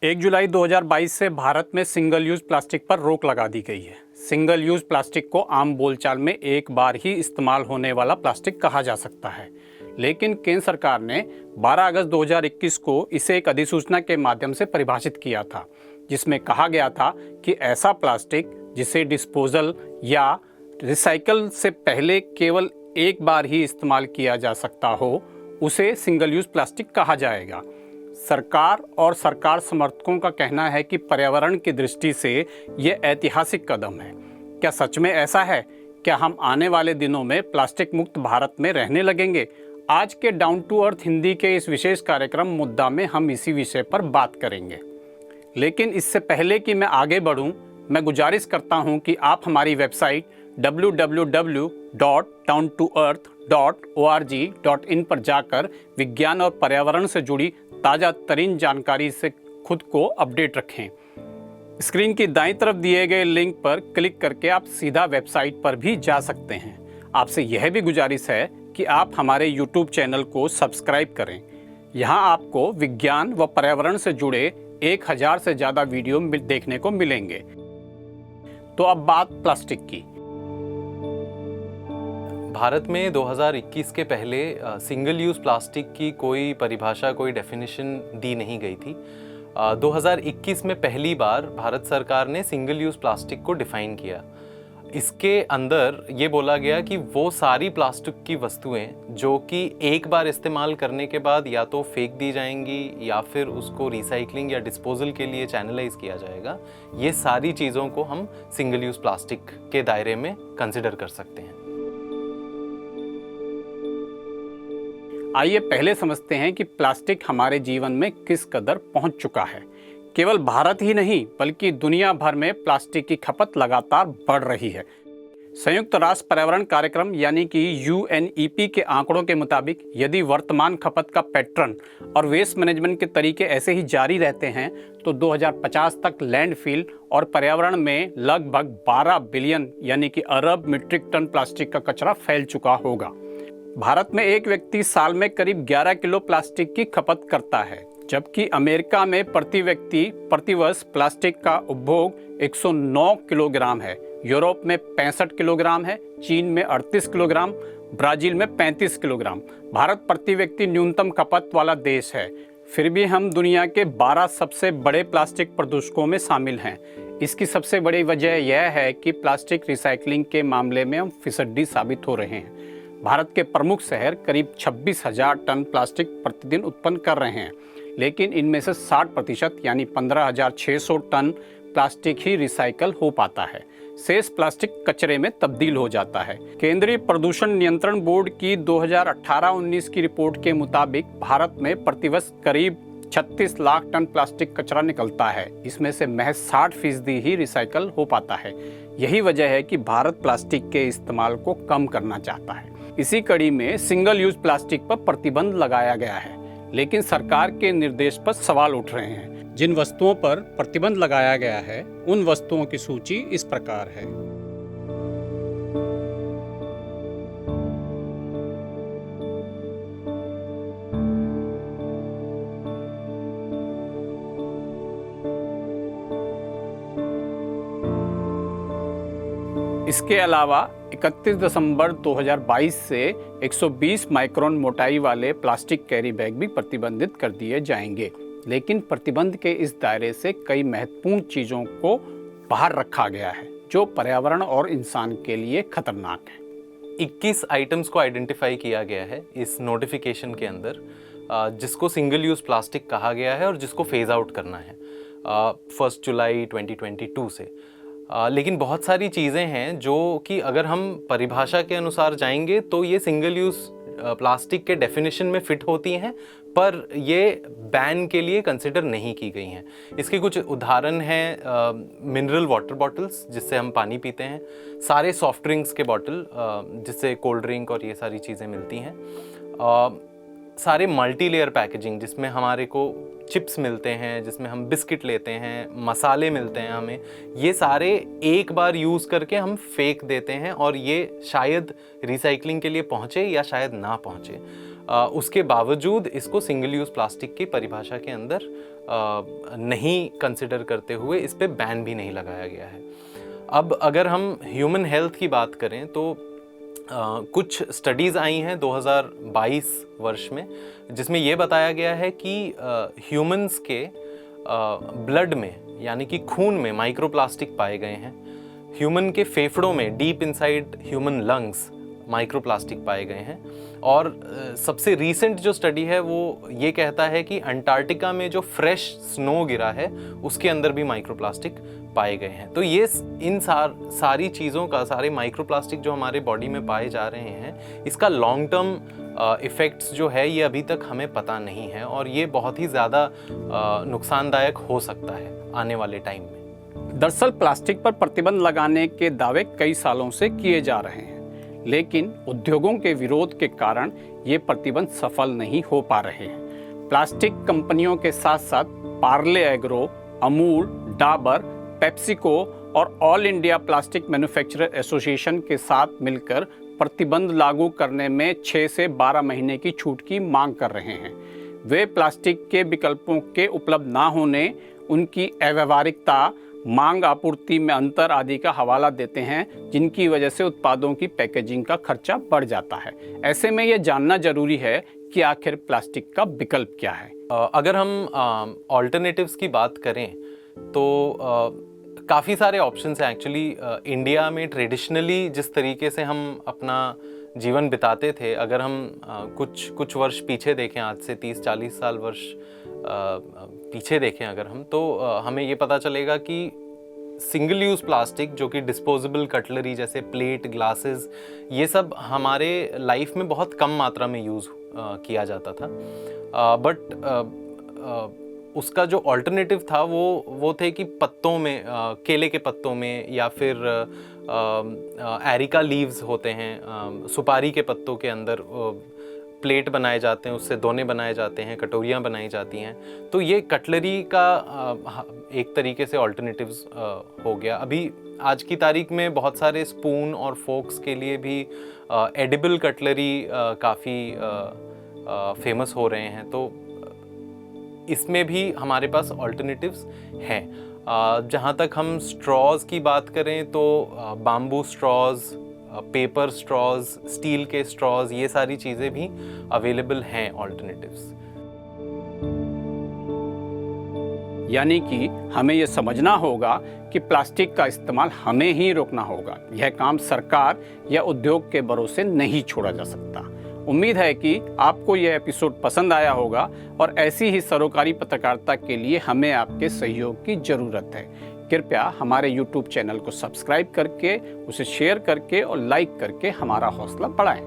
1 जुलाई 2022 से भारत में single use plastic पर रोक लगा दी गई है। सिंगल यूज़ प्लास्टिक को आम बोलचाल में एक बार ही इस्तेमाल होने वाला प्लास्टिक कहा जा सकता है, लेकिन केंद्र सरकार ने 12 अगस्त 2021 को इसे एक अधिसूचना के माध्यम से परिभाषित किया था, जिसमें कहा गया था कि ऐसा प्लास्टिक जिसे डिस्पोजल या रिसाइकल से पहले केवल एक बार ही इस्तेमाल किया जा सकता हो, उसे सिंगल यूज़ प्लास्टिक कहा जाएगा। सरकार और सरकार समर्थकों का कहना है कि पर्यावरण की दृष्टि से ये ऐतिहासिक कदम है। क्या सच में ऐसा है? क्या हम आने वाले दिनों में प्लास्टिक मुक्त भारत में रहने लगेंगे? आज के डाउन टू अर्थ हिंदी के इस विशेष कार्यक्रम मुद्दा में हम इसी विषय पर बात करेंगे। लेकिन इससे पहले कि मैं आगे बढ़ूं, मैं गुजारिश करता हूं कि आप हमारी वेबसाइट www.downtoearth.org.in पर जाकर विज्ञान और पर्यावरण से जुड़ी ताज़ा तरीन जानकारी से खुद को अपडेट रखें। स्क्रीन की दाईं तरफ दिए गए लिंक पर क्लिक करके आप सीधा वेबसाइट पर भी जा सकते हैं। आपसे यह भी गुजारिश है कि आप हमारे YouTube चैनल को सब्सक्राइब करें। यहाँ आपको विज्ञान व पर्यावरण से जुड़े 1000 से ज़्यादा वीडियो देखने को मिलेंगे। तो अब बात प्लास्टिक की। भारत में 2021 के पहले सिंगल यूज़ प्लास्टिक की कोई परिभाषा, कोई डेफिनेशन दी नहीं गई थी। 2021 में पहली बार भारत सरकार ने सिंगल यूज़ प्लास्टिक को डिफ़ाइन किया। इसके अंदर ये बोला गया कि वो सारी प्लास्टिक की वस्तुएं जो कि एक बार इस्तेमाल करने के बाद या तो फेंक दी जाएंगी या फिर उसको रिसाइकलिंग या डिस्पोजल के लिए चैनलाइज किया जाएगा, ये सारी चीज़ों को हम सिंगल यूज़ प्लास्टिक के दायरे में कंसिडर कर सकते हैं। आइए पहले समझते हैं कि प्लास्टिक हमारे जीवन में किस कदर पहुंच चुका है। केवल भारत ही नहीं बल्कि दुनिया भर में प्लास्टिक की खपत लगातार बढ़ रही है। संयुक्त राष्ट्र पर्यावरण कार्यक्रम यानी कि UNEP के आंकड़ों के मुताबिक यदि वर्तमान खपत का पैटर्न और वेस्ट मैनेजमेंट के तरीके ऐसे ही जारी रहते हैं तो 2050 तक लैंडफिल और पर्यावरण में लगभग 12 बिलियन यानी कि अरब मीट्रिक टन प्लास्टिक का कचरा फैल चुका होगा। भारत में एक व्यक्ति साल में करीब 11 किलो प्लास्टिक की खपत करता है, जबकि अमेरिका में प्रति व्यक्ति प्रतिवर्ष प्लास्टिक का उपभोग 109 किलोग्राम है, यूरोप में 65 किलोग्राम है, चीन में 38 किलोग्राम, ब्राज़ील में 35 किलोग्राम। भारत प्रति व्यक्ति न्यूनतम खपत वाला देश है, फिर भी हम दुनिया के 12 सबसे बड़े प्लास्टिक प्रदूषकों में शामिल हैं। इसकी सबसे बड़ी वजह यह है कि प्लास्टिक रिसाइकलिंग के मामले में हम फिसड्डी साबित हो रहे हैं। भारत के प्रमुख शहर करीब 26,000 टन प्लास्टिक प्रतिदिन उत्पन्न कर रहे हैं, लेकिन इनमें से 60% यानी 15,600 टन प्लास्टिक ही रिसाइकल हो पाता है। शेष प्लास्टिक कचरे में तब्दील हो जाता है। केंद्रीय प्रदूषण नियंत्रण बोर्ड की 2018-19 की रिपोर्ट के मुताबिक भारत में प्रतिवर्ष करीब 36 लाख टन प्लास्टिक कचरा निकलता है। इसमें से महज 60% ही रिसाइकल हो पाता है। यही वजह है कि भारत प्लास्टिक के इस्तेमाल को कम करना चाहता है। इसी कड़ी में सिंगल यूज प्लास्टिक पर प्रतिबंध लगाया गया है, लेकिन सरकार के निर्देश पर सवाल उठ रहे हैं। जिन वस्तुओं पर प्रतिबंध लगाया गया है उन वस्तुओं की सूची इस प्रकार है। इसके अलावा 31 दिसंबर 2022 से 120 माइक्रोन मोटाई वाले प्लास्टिक कैरी बैग भी प्रतिबंधित कर दिए जाएंगे, लेकिन प्रतिबंध के इस दायरे से कई महत्वपूर्ण चीज़ों को बाहर रखा गया है जो पर्यावरण और इंसान के लिए खतरनाक है। 21 आइटम्स को आइडेंटिफाई किया गया है इस नोटिफिकेशन के अंदर, जिसको सिंगल यूज़ प्लास्टिक कहा गया है और जिसको फेज आउट करना है 1 जुलाई 2022 से। लेकिन बहुत सारी चीज़ें हैं जो कि अगर हम परिभाषा के अनुसार जाएंगे तो ये सिंगल यूज़ प्लास्टिक के डेफिनेशन में फिट होती हैं, पर ये बैन के लिए कंसिडर नहीं की गई हैं। इसके कुछ उदाहरण हैं मिनरल वाटर बॉटल्स जिससे हम पानी पीते हैं, सारे सॉफ्ट ड्रिंक्स के बॉटल जिससे कोल्ड ड्रिंक और ये सारी चीज़ें मिलती हैं, सारे मल्टी लेयर पैकेजिंग, जिसमें हमारे को चिप्स मिलते हैं, जिसमें हम बिस्किट लेते हैं, मसाले मिलते हैं हमें, ये सारे एक बार यूज़ करके हम फेंक देते हैं और ये शायद रिसाइकलिंग के लिए पहुँचे या शायद ना पहुँचे। उसके बावजूद इसको सिंगल यूज़ प्लास्टिक की परिभाषा के अंदर नहीं कंसिडर करते हुए इस पे बैन भी नहीं लगाया गया है। अब अगर हम ह्यूमन हेल्थ की बात करें तो कुछ स्टडीज़ आई हैं 2022 वर्ष में, जिसमें ये बताया गया है कि ह्यूमंस के ब्लड में यानी कि खून में माइक्रोप्लास्टिक पाए गए हैं। ह्यूमन के फेफड़ों में deep inside human lungs microplastic पाए गए हैं। और सबसे रीसेंट जो स्टडी है वो ये कहता है कि अंटार्कटिका में जो फ्रेश स्नो गिरा है उसके अंदर भी माइक्रोप्लास्टिक पाए गए हैं। तो ये इन सारी चीज़ों का, सारे माइक्रोप्लास्टिक जो हमारे बॉडी में पाए जा रहे हैं, इसका लॉन्ग टर्म इफ़ेक्ट्स जो है ये अभी तक हमें पता नहीं है और ये बहुत ही ज़्यादा नुकसानदायक हो सकता है आने वाले टाइम में। दरअसल प्लास्टिक पर प्रतिबंध लगाने के दावे कई सालों से किए जा रहे हैं, लेकिन उद्योगों के विरोध के कारण ये प्रतिबंध सफल नहीं हो पा रहे हैं। प्लास्टिक कंपनियों के साथ साथ पार्ले एग्रो, अमूल, डाबर, पेप्सिको और all India plastic manufacturer association के साथ मिलकर प्रतिबंध लागू करने में 6 से 12 महीने की छूट की मांग कर रहे हैं। वे प्लास्टिक के विकल्पों के उपलब्ध ना होने, उनकी अव्यवहारिकता, मांग आपूर्ति में अंतर आदि का हवाला देते हैं, जिनकी वजह से उत्पादों की पैकेजिंग का खर्चा बढ़ जाता है। ऐसे में यह जानना जरूरी है कि आखिर प्लास्टिक का विकल्प क्या है। अगर हम ऑल्टरनेटिव्स की बात करें तो काफ़ी सारे ऑप्शंस हैं एक्चुअली। इंडिया में ट्रेडिशनली जिस तरीके से हम अपना जीवन बिताते थे, अगर हम कुछ वर्ष पीछे देखें, आज से 30-40 साल वर्ष पीछे देखें अगर हम, तो हमें ये पता चलेगा कि सिंगल यूज़ प्लास्टिक जो कि डिस्पोजेबल कटलरी जैसे प्लेट, ग्लासेस, ये सब हमारे लाइफ में बहुत कम मात्रा में यूज़ किया जाता था। बट उसका जो अल्टरनेटिव था वो थे कि पत्तों में, केले के पत्तों में, या फिर एरिका लीव्स होते हैं, सुपारी के पत्तों के अंदर प्लेट बनाए जाते हैं, उससे दोने बनाए जाते हैं, कटोरियाँ बनाई जाती हैं। तो ये कटलरी का एक तरीके से अल्टरनेटिव्स हो गया। अभी आज की तारीख में बहुत सारे स्पून और फोक्स के लिए भी एडिबल कटलरी काफ़ी फेमस हो रहे हैं। तो इसमें भी हमारे पास अल्टरनेटिव्स हैं। जहाँ तक हम स्ट्रॉज़ की बात करें तो बाम्बू स्ट्रॉज़, पेपर स्ट्रॉज़, स्टील के स्ट्रॉज़, ये सारी चीज़ें भी अवेलेबल हैं अल्टरनेटिव्स। यानी कि हमें यह समझना होगा कि प्लास्टिक का इस्तेमाल हमें ही रोकना होगा। यह काम सरकार या उद्योग के भरोसे नहीं छोड़ा जा सकता। उम्मीद है कि आपको यह एपिसोड पसंद आया होगा और ऐसी ही सरोकारी पत्रकारिता के लिए हमें आपके सहयोग की ज़रूरत है। कृपया हमारे YouTube चैनल को सब्सक्राइब करके, उसे शेयर करके और लाइक करके हमारा हौसला बढ़ाएं।